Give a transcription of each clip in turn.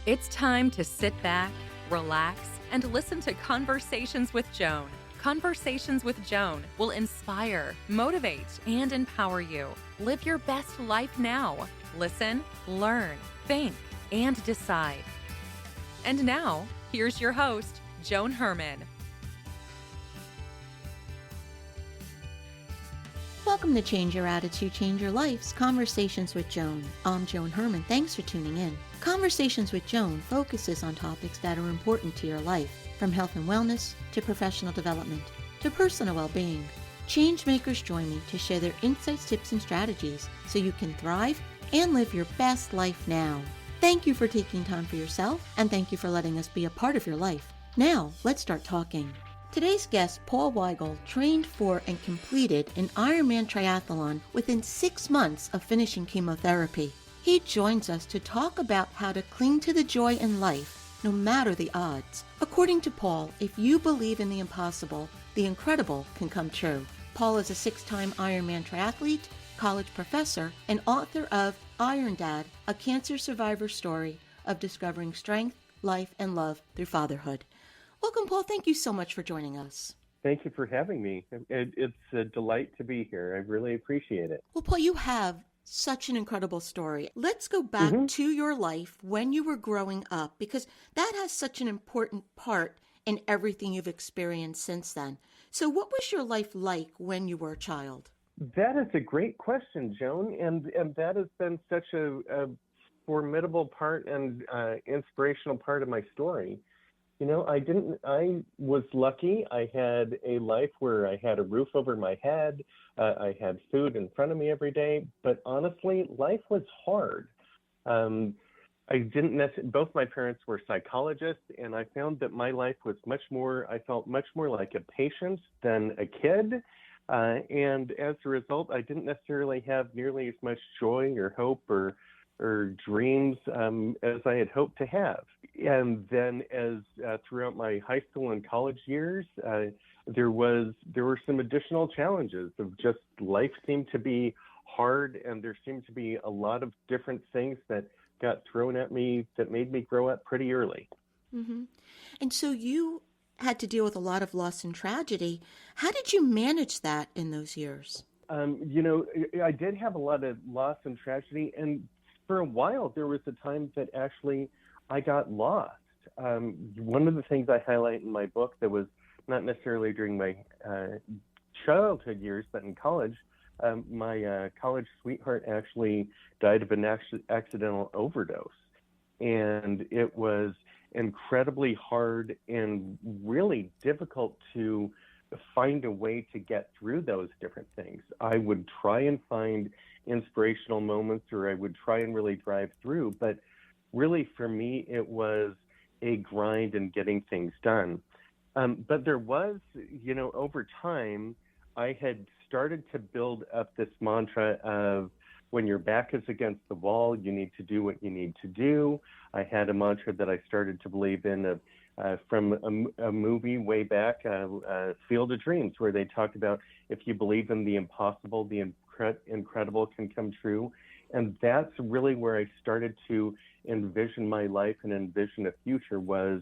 It's time to sit back, relax, and listen to Conversations with Joan. Conversations with Joan will inspire, motivate, and empower you. Live your best life now. Listen, learn, think, and decide. And now, here's your host, Joan Herman. Welcome to Change Your Attitude, Change Your Life's Conversations with Joan. I'm Joan Herman. Thanks for tuning in. Conversations with Joan focuses on topics that are important to your life, from health and wellness to professional development to personal well-being. Changemakers join me to share their insights, tips, and strategies so you can thrive and live your best life now. Thank you for taking time for yourself, and thank you for letting us be a part of your life. Now, let's start talking. Today's guest, Paul Weigel, trained for and completed an Ironman triathlon within 6 months of finishing chemotherapy. He joins us to talk about how to cling to the joy in life, no matter the odds. According to Paul, if you believe in the impossible, the incredible can come true. Paul is a 6-time Ironman triathlete, college professor, and author of Iron Dad, a cancer survivor story of discovering strength, life, and love through fatherhood. Welcome, Paul. Thank you so much for joining us. Thank you for having me. It's a delight to be here. I really appreciate it. Well, Paul, you have such an incredible story. Let's go back to your life when you were growing up, because that has such an important part in everything you've experienced since then. So what was your life like when you were a child? That is a great question, Joan, and that has been such a formidable part and inspirational part of my story. You know, I was lucky. I had a life where I had a roof over my head. I had food in front of me every day. But honestly, life was hard. Both my parents were psychologists, and I found that my life was I felt much more like a patient than a kid. And as a result, I didn't necessarily have nearly as much joy or hope or dreams as I had hoped to have. And then as throughout my high school and college years, there were some additional challenges of just life seemed to be hard, and there seemed to be a lot of different things that got thrown at me that made me grow up pretty early. Mm-hmm. And so you had to deal with a lot of loss and tragedy. How did you manage that in those years? I did have a lot of loss and tragedy, and for a while, there was a time that actually I got lost. One of the things I highlight in my book that was not necessarily during my childhood years, but in college, my college sweetheart actually died of an accidental overdose. And it was incredibly hard and really difficult to find a way to get through those different things. I would try and find inspirational moments, or I would try and really drive through, but really for me it was a grind and getting things done. But there was, over time, I had started to build up this mantra of when your back is against the wall, you need to do what you need to do. I had a mantra that I started to believe in from a movie way back, Field of Dreams, where they talked about if you believe in the impossible, the incredible can come true. And that's really where I started to envision my life and envision a future was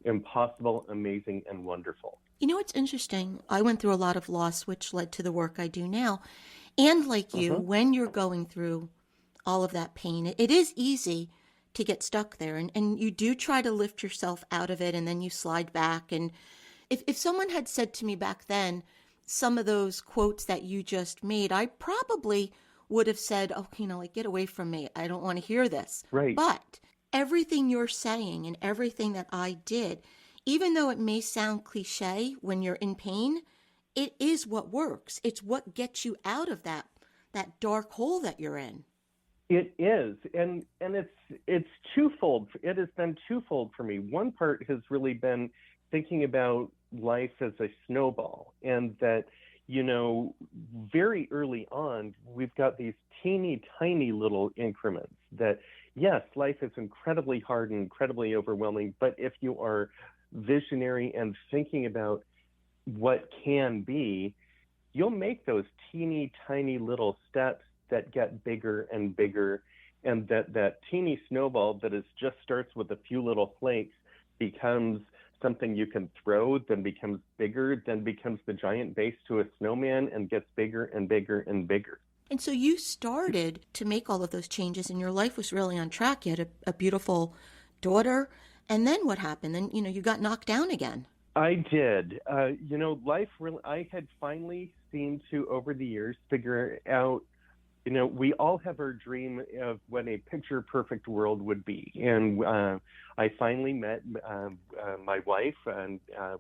impossible, amazing, and wonderful. You know, it's interesting. I went through a lot of loss, which led to the work I do now. And like you, when you're going through all of that pain, it is easy to get stuck there. And you do try to lift yourself out of it, and then you slide back. And if someone had said to me back then, some of those quotes that you just made, I probably would have said, get away from me. I don't want to hear this. Right. But everything you're saying and everything that I did, even though it may sound cliche when you're in pain, it is what works. It's what gets you out of that dark hole that you're in. It is, and it's twofold. It has been twofold for me. One part has really been thinking about life as a snowball, and that, very early on, we've got these teeny tiny little increments that, yes, life is incredibly hard and incredibly overwhelming, but if you are visionary and thinking about what can be, you'll make those teeny tiny little steps that get bigger and bigger and that teeny snowball that just starts with a few little flakes becomes something you can throw, then becomes bigger, then becomes the giant base to a snowman and gets bigger and bigger and bigger. And so you started to make all of those changes and your life was really on track. You had a beautiful daughter. And then what happened? Then, you got knocked down again. I did. Life really, I had finally seemed to, over the years, figure out, we all have our dream of what a picture-perfect world would be. And I finally met my wife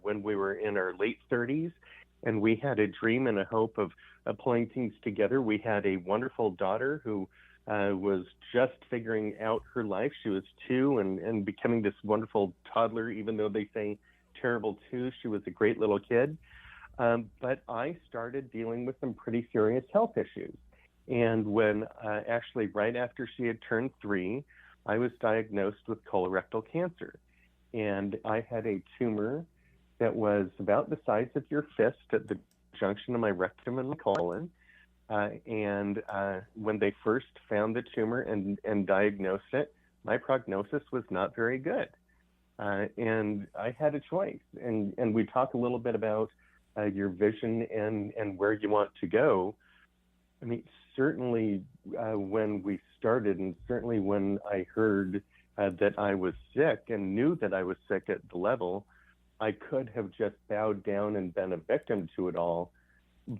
when we were in our late 30s, and we had a dream and a hope of pulling things together. We had a wonderful daughter who was just figuring out her life. She was 2 and becoming this wonderful toddler, even though they say terrible 2. She was a great little kid. But I started dealing with some pretty serious health issues. And when actually right after she had turned 3, I was diagnosed with colorectal cancer. And I had a tumor that was about the size of your fist at the junction of my rectum and my colon. And when they first found the tumor and diagnosed it, my prognosis was not very good. And I had a choice. And we talk a little bit about your vision and where you want to go. I mean, certainly when we started, and certainly when I heard that I was sick and knew that I was sick at the level, I could have just bowed down and been a victim to it all.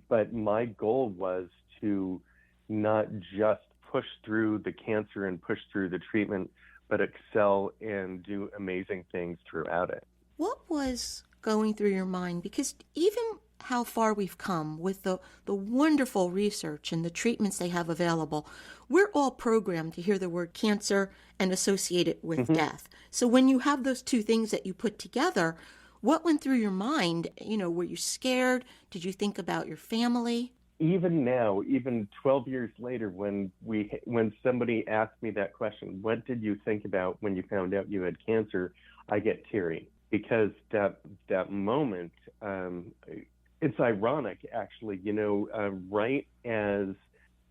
But my goal was to not just push through the cancer and push through the treatment, but excel and do amazing things throughout it. What was going through your mind? Because even how far we've come with the wonderful research and the treatments they have available, we're all programmed to hear the word cancer and associate it with death. So when you have those two things that you put together, what went through your mind? Were you scared? Did you think about your family? Even now, even 12 years later, when somebody asks me that question, what did you think about when you found out you had cancer? I get teary, because that moment, it's ironic, actually. Right as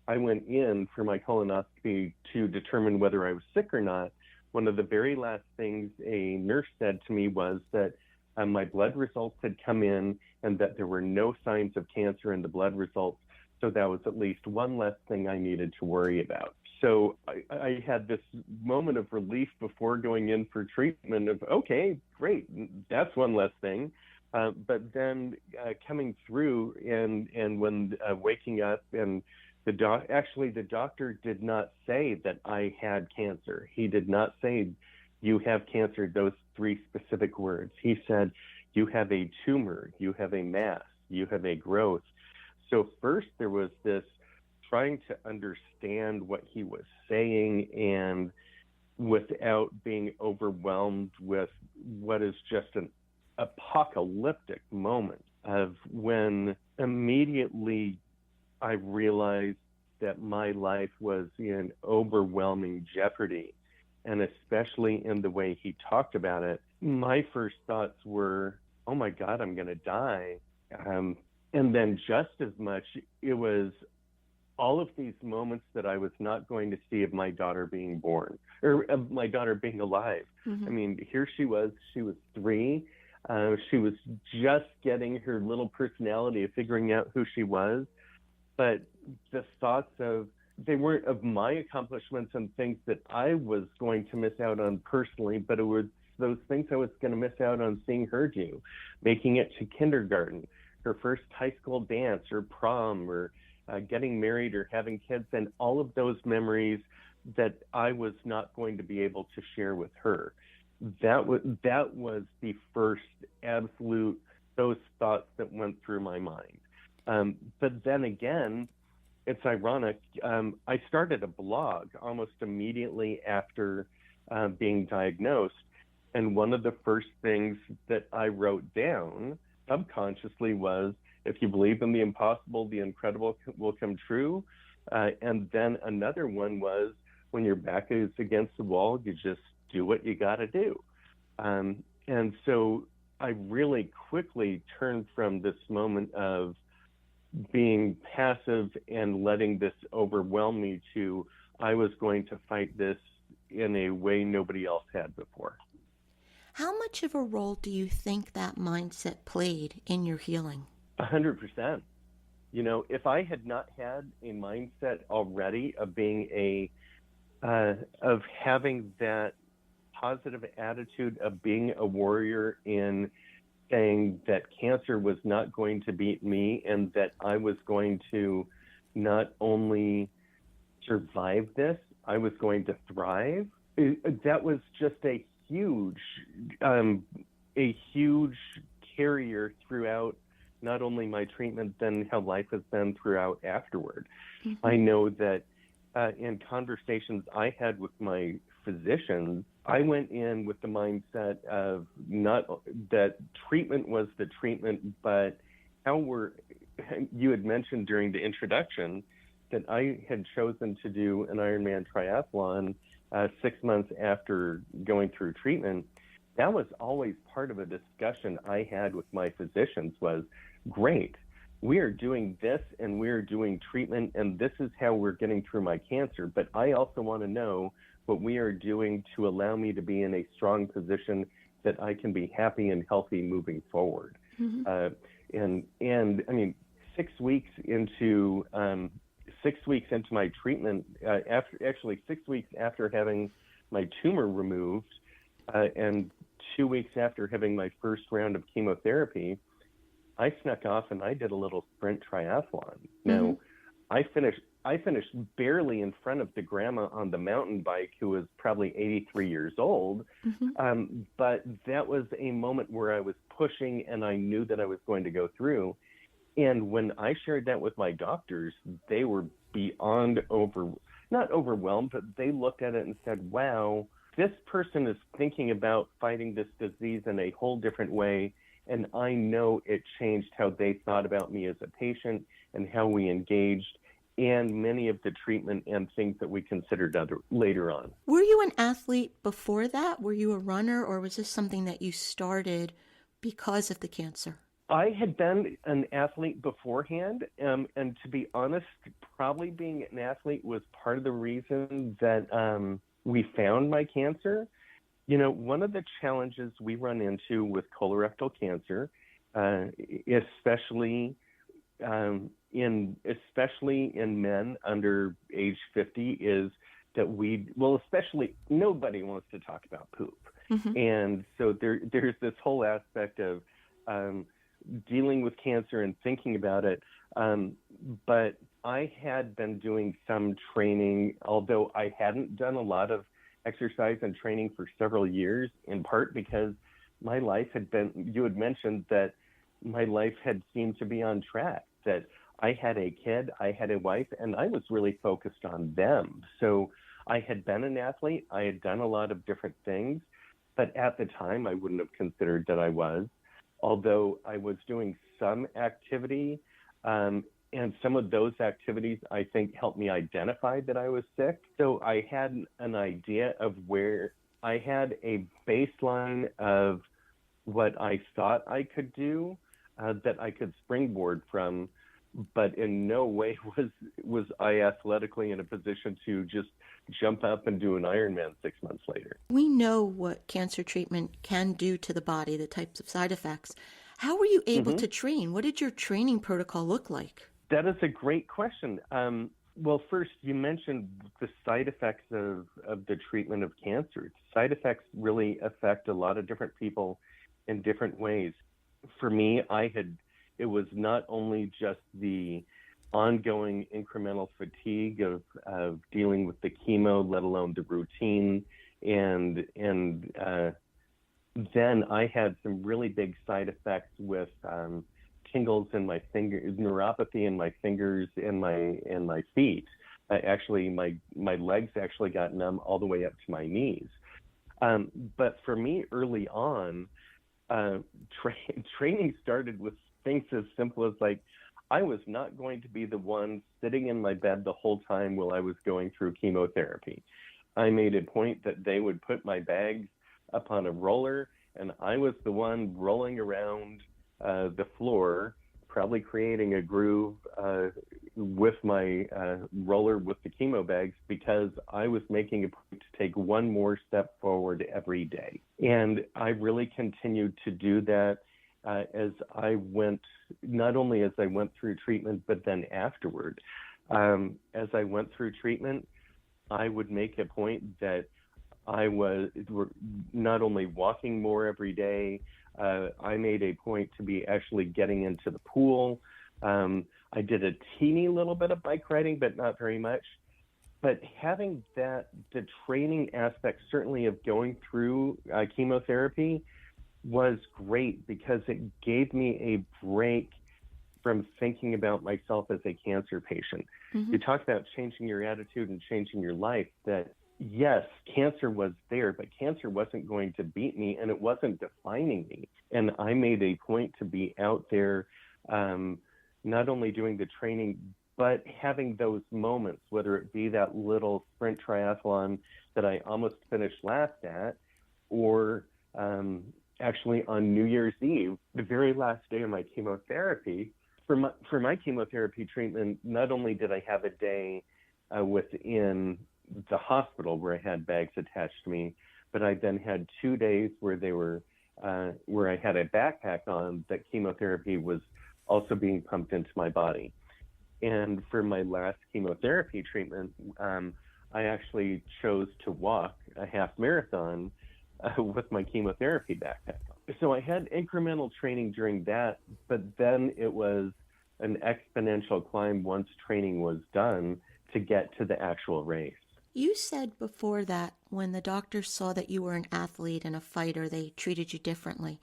I went in for my colonoscopy to determine whether I was sick or not, one of the very last things a nurse said to me was that my blood results had come in and that there were no signs of cancer in the blood results. So that was at least one less thing I needed to worry about. So I had this moment of relief before going in for treatment of, okay, great, that's one less thing. But then coming through and when waking up, and the doctor did not say that I had cancer. He did not say, you have cancer, those 3 specific words. He said, you have a tumor, you have a mass, you have a growth. So first there was this trying to understand what he was saying, and without being overwhelmed with what is just an apocalyptic moment of when immediately I realized that my life was in overwhelming jeopardy. And especially in the way he talked about it, my first thoughts were, oh my God, I'm going to die. And then just as much, it was all of these moments that I was not going to see of my daughter being born, or of my daughter being alive. I mean, here she was 3. She was just getting her little personality of figuring out who she was. But the thoughts of, they weren't of my accomplishments and things that I was going to miss out on personally, but it was those things I was going to miss out on seeing her do, making it to kindergarten, her first high school dance or prom, or getting married or having kids, and all of those memories that I was not going to be able to share with her. That was the first absolute, those thoughts that went through my mind. But then again, it's ironic. I started a blog almost immediately after being diagnosed. And one of the first things that I wrote down subconsciously was, if you believe in the impossible, the incredible will come true. And then another one was, when your back is against the wall, you just do what you got to do. And so I really quickly turned from this moment of being passive and letting this overwhelm me to, I was going to fight this in a way nobody else had before. How much of a role do you think that mindset played in your healing? 100%. You know, if I had not had a mindset already of being of having that positive attitude of being a warrior in saying that cancer was not going to beat me and that I was going to not only survive this, I was going to thrive. That was just a huge carrier throughout not only my treatment, then how life has been throughout afterward. Mm-hmm. I know that in conversations I had with my physicians, I went in with the mindset of not that treatment was the treatment, but you had mentioned during the introduction that I had chosen to do an Ironman triathlon 6 months after going through treatment. That was always part of a discussion I had with my physicians was, great, we are doing this and we're doing treatment and this is how we're getting through my cancer. But I also want to know what we are doing to allow me to be in a strong position that I can be happy and healthy moving forward. Mm-hmm. And I mean, 6 weeks into my treatment, 6 weeks after having my tumor removed, and 2 weeks after having my first round of chemotherapy, I snuck off and I did a little sprint triathlon. Now, mm-hmm. I finished barely in front of the grandma on the mountain bike who was probably 83 years old. Mm-hmm. But that was a moment where I was pushing and I knew that I was going to go through. And when I shared that with my doctors, they were beyond not overwhelmed, but they looked at it and said, wow, this person is thinking about fighting this disease in a whole different way. And I know it changed how they thought about me as a patient and how we engaged and many of the treatment and things that we considered later on. Were you an athlete before that? Were you a runner, or was this something that you started because of the cancer? I had been an athlete beforehand, and to be honest, probably being an athlete was part of the reason that we found my cancer. You know, one of the challenges we run into with colorectal cancer, especially in men under age 50, is that especially nobody wants to talk about poop. Mm-hmm. And so there's this whole aspect of dealing with cancer and thinking about it. But I had been doing some training, although I hadn't done a lot of exercise and training for several years, in part because my life you had mentioned that my life had seemed to be on track, that I had a kid, I had a wife, and I was really focused on them. So I had been an athlete, I had done a lot of different things, but at the time I wouldn't have considered that I was, although I was doing some activity, and some of those activities, I think, helped me identify that I was sick. So I had an idea of where I had a baseline of what I thought I could do, that I could springboard from, but in no way was I athletically in a position to just jump up and do an Ironman 6 months later. We know what cancer treatment can do to the body, the types of side effects. How were you able to train? What did your training protocol look like? That is a great question. Well, first, you mentioned the side effects of the treatment of cancer. Side effects really affect a lot of different people in different ways. For me, it was not only just the ongoing incremental fatigue of dealing with the chemo, let alone the routine, and then I had some really big side effects with tingles in my fingers, neuropathy in my fingers and my feet. Actually, my legs actually got numb all the way up to my knees. But for me, early on, training started with things as simple as like, I was not going to be the one sitting in my bed the whole time while I was going through chemotherapy. I made a point that they would put my bags up on a roller, and I was the one rolling around the floor, probably creating a groove with my roller with the chemo bags because I was making a point to take one more step forward every day. And I really continued to do that as I went, not only as I went through treatment, but then afterward. As I went through treatment, I would make a point that I was not only walking more every day, I made a point to be actually getting into the pool. I did a teeny little bit of bike riding, but not very much. But having the training aspect, certainly of going through chemotherapy, was great because it gave me a break from thinking about myself as a cancer patient. Mm-hmm. You talk about changing your attitude and changing your life, that yes, cancer was there, but cancer wasn't going to beat me and it wasn't defining me. And I made a point to be out there, not only doing the training, but having those moments, whether it be that little sprint triathlon that I almost finished last at, or actually on New Year's Eve, the very last day of my chemotherapy. For my chemotherapy treatment, not only did I have a day within the hospital where I had bags attached to me, but I then had 2 days where they were where I had a backpack on that chemotherapy was also being pumped into my body. And for my last chemotherapy treatment, I actually chose to walk a half marathon with my chemotherapy backpack on. So I had incremental training during that, but then it was an exponential climb once training was done to get to the actual race. You said before that when the doctors saw that you were an athlete and a fighter, they treated you differently.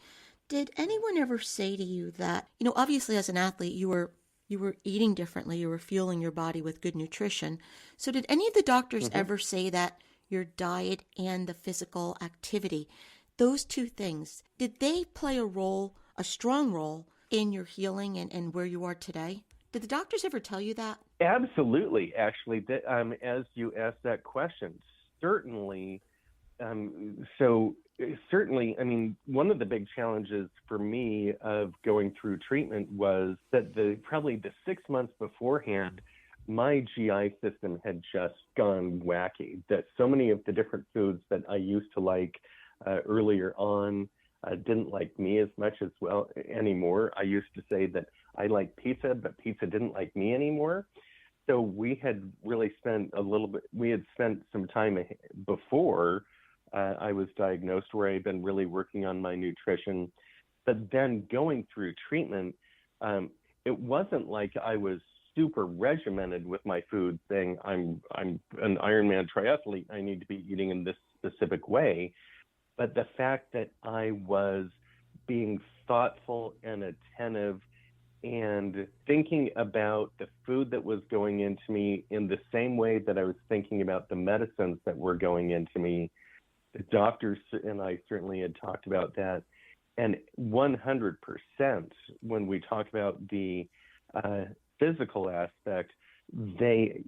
Did anyone ever say to you that, obviously as an athlete, you were eating differently, you were fueling your body with good nutrition. So did any of the doctors ever say that your diet and the physical activity, those two things, did they play a strong role in your healing and where you are today? Did the doctors ever tell you that? Absolutely, actually. As you asked that question, certainly. Certainly, I mean, one of the big challenges for me of going through treatment was that probably the 6 months beforehand, my GI system had just gone wacky. That so many of the different foods that I used to like earlier on didn't like me as much as well anymore. I used to say that I like pizza, but pizza didn't like me anymore. So we had really spent some time before I was diagnosed where I had been really working on my nutrition. But then going through treatment, it wasn't like I was super regimented with my food, saying I'm an Ironman triathlete, I need to be eating in this specific way. But the fact that I was being thoughtful and attentive and thinking about the food that was going into me in the same way that I was thinking about the medicines that were going into me, the doctors and I certainly had talked about that. And 100%, when we talk about the physical aspect, they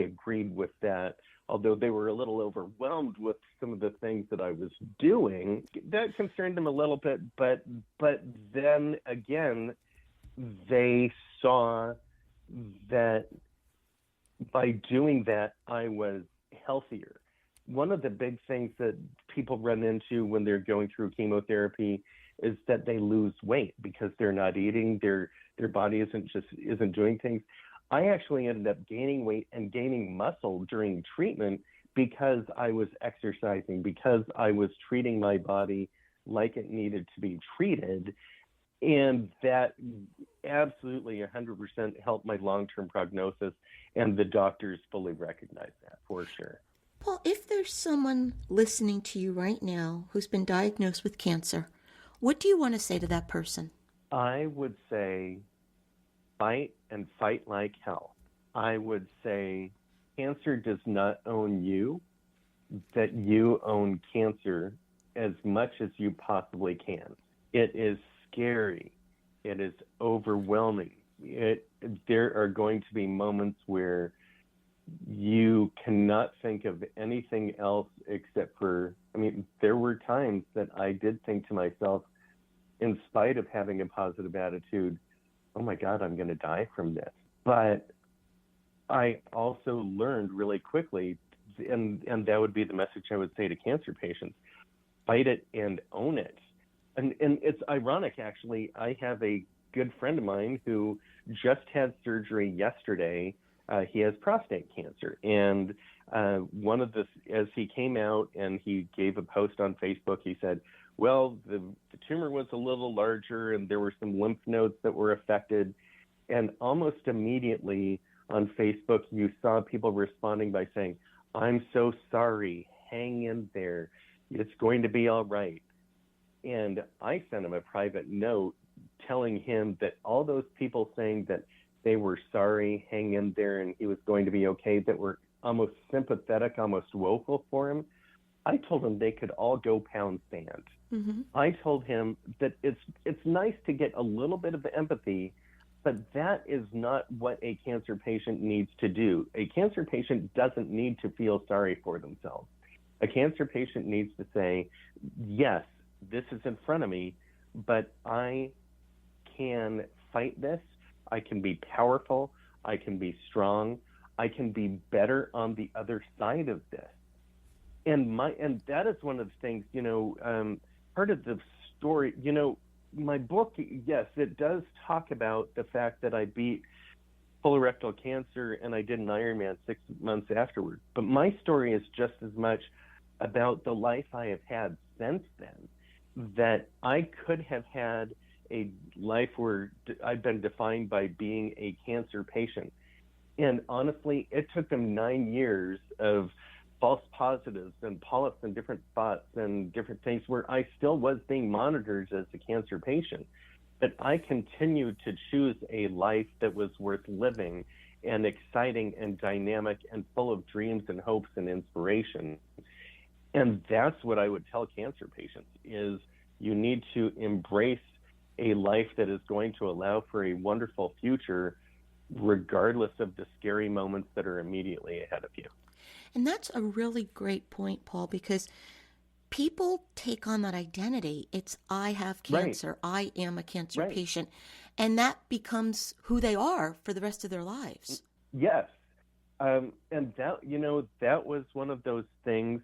agreed with that. Although they were a little overwhelmed with some of the things that I was doing, that concerned them a little bit. But then again, they saw that by doing that, I was healthier. One of the big things that people run into when they're going through chemotherapy is that they lose weight because they're not eating, their body isn't doing things. I actually ended up gaining weight and gaining muscle during treatment because I was exercising, because I was treating my body like it needed to be treated. And that absolutely 100% helped my long-term prognosis, and the doctors fully recognize that for sure. Paul, if there's someone listening to you right now who's been diagnosed with cancer, what do you want to say to that person? I would say fight and fight like hell. I would say cancer does not own you, that you own cancer as much as you possibly can. It is scary. It is overwhelming. There are going to be moments where you cannot think of anything else except for, there were times that I did think to myself, in spite of having a positive attitude, oh my God, I'm going to die from this. But I also learned really quickly, and that would be the message I would say to cancer patients: fight it and own it. And it's ironic, actually. I have a good friend of mine who just had surgery yesterday. He has prostate cancer, and as he came out and he gave a post on Facebook, he said, well, the tumor was a little larger and there were some lymph nodes that were affected. And almost immediately on Facebook, you saw people responding by saying, I'm so sorry, hang in there, it's going to be all right. And I sent him a private note telling him that all those people saying that they were sorry, hang in there, and he was going to be okay, that were almost sympathetic, almost woeful for him, I told him they could all go pound sand. Mm-hmm. I told him that it's nice to get a little bit of empathy, but that is not what a cancer patient needs to do. A cancer patient doesn't need to feel sorry for themselves. A cancer patient needs to say, yes, this is in front of me, but I can fight this. I can be powerful. I can be strong. I can be better on the other side of this. And that is one of the things, part of the story, my book, yes, it does talk about the fact that I beat colorectal cancer and I did an Ironman 6 months afterward. But my story is just as much about the life I have had since then, that I could have had a life where I've been defined by being a cancer patient. And honestly, it took them 9 years of false positives and polyps and different spots and different things where I still was being monitored as a cancer patient. But I continued to choose a life that was worth living and exciting and dynamic and full of dreams and hopes and inspiration. And that's what I would tell cancer patients is you need to embrace a life that is going to allow for a wonderful future, regardless of the scary moments that are immediately ahead of you. And that's a really great point, Paul, because people take on that identity. It's I have cancer. Right. I am a cancer patient. And that becomes who they are for the rest of their lives. Yes. And that was one of those things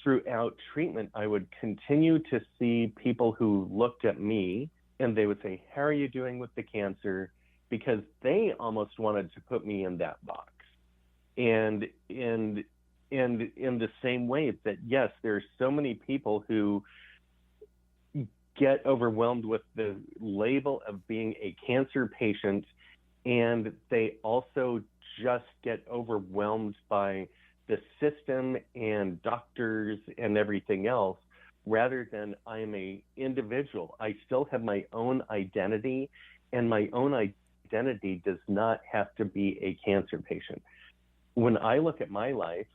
throughout treatment. I would continue to see people who looked at me and they would say, how are you doing with the cancer? Because they almost wanted to put me in that box. And in the same way that, yes, there are so many people who get overwhelmed with the label of being a cancer patient, and they also just get overwhelmed by the system and doctors and everything else, rather than I'm an individual. I still have my own identity, and my own identity does not have to be a cancer patient. When I look at my life,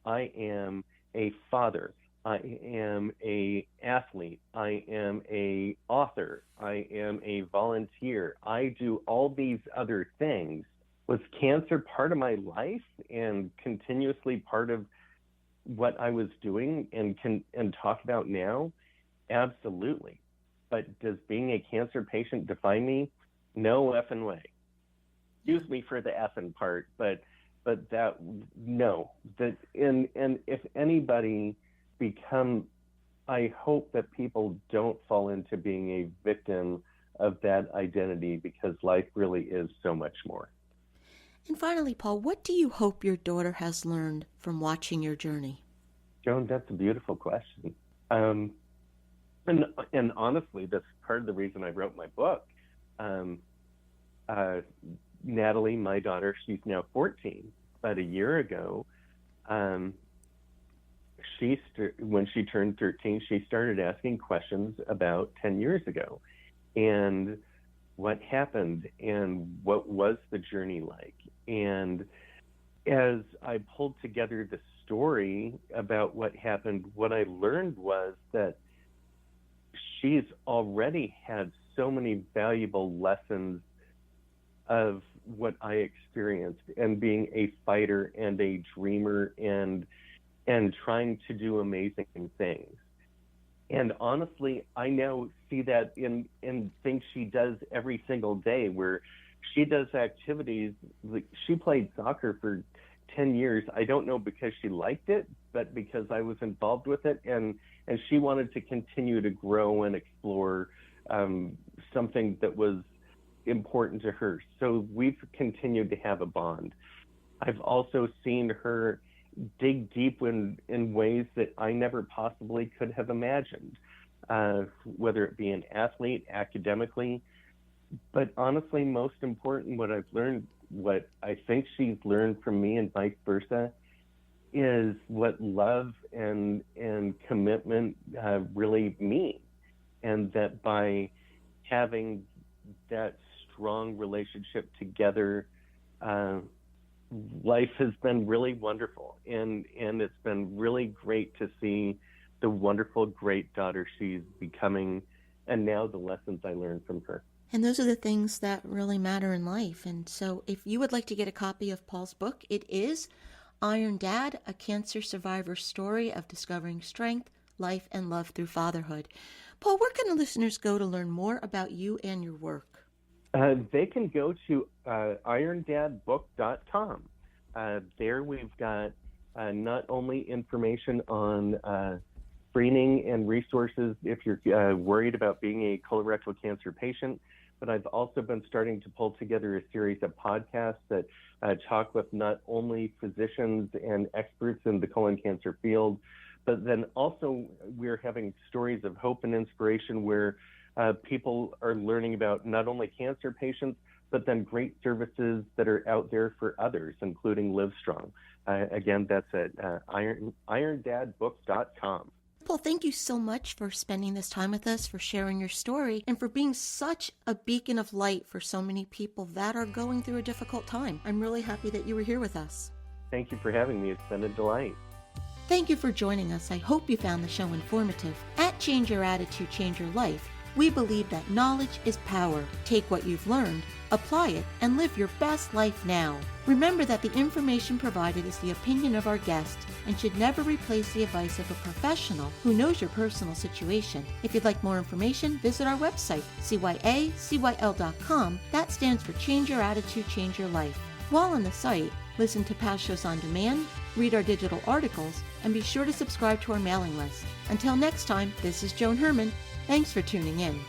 I am a father, I am an athlete, I am an author, I am a volunteer. I do all these other things. Was cancer part of my life and continuously part of what I was doing and talk about now? Absolutely. But does being a cancer patient define me? No effing way. Excuse me for the effing part, but that, no. That and if anybody I hope that people don't fall into being a victim of that identity, because life really is so much more. And finally, Paul, what do you hope your daughter has learned from watching your journey? Joan, that's a beautiful question. And honestly, that's part of the reason I wrote my book. Natalie, my daughter, she's now 14. About a year ago, when she turned 13, she started asking questions about 10 years ago and what happened and what was the journey like. And as I pulled together the story about what happened, what I learned was that she's already had so many valuable lessons of what I experienced, and being a fighter and a dreamer and trying to do amazing things. And honestly, I now see that in things she does every single day, where she does activities. Like, she played soccer for 10 years. I don't know because she liked it, but because I was involved with it, and she wanted to continue to grow and explore something that was important to her. So we've continued to have a bond. I've also seen her dig deep in ways that I never possibly could have imagined, whether it be an athlete, academically. But honestly, most important, what I've learned, what I think she's learned from me and vice versa, is what love and commitment really mean. And that by having that strong relationship together, life has been really wonderful. And it's been really great to see the wonderful, great daughter she's becoming, and now the lessons I learned from her. And those are the things that really matter in life. And so if you would like to get a copy of Paul's book, it is Iron Dad, A Cancer Survivor's Story of Discovering Strength, Life, and Love Through Fatherhood. Paul, where can the listeners go to learn more about you and your work? They can go to irondadbook.com. There we've got not only information on screening and resources if you're worried about being a colorectal cancer patient, but I've also been starting to pull together a series of podcasts that talk with not only physicians and experts in the colon cancer field, but then also we're having stories of hope and inspiration where people are learning about not only cancer patients, but then great services that are out there for others, including Livestrong. Again, that's at irondadbook.com. Paul, thank you so much for spending this time with us, for sharing your story, and for being such a beacon of light for so many people that are going through a difficult time. I'm really happy that you were here with us. Thank you for having me. It's been a delight. Thank you for joining us. I hope you found the show informative. At Change Your Attitude, Change Your Life, we believe that knowledge is power. Take what you've learned, apply it, and live your best life now. Remember that the information provided is the opinion of our guest and should never replace the advice of a professional who knows your personal situation. If you'd like more information, visit our website, CYACYL.com. That stands for Change Your Attitude, Change Your Life. While on the site, listen to past shows on demand, read our digital articles, and be sure to subscribe to our mailing list. Until next time, this is Joan Herman. Thanks for tuning in.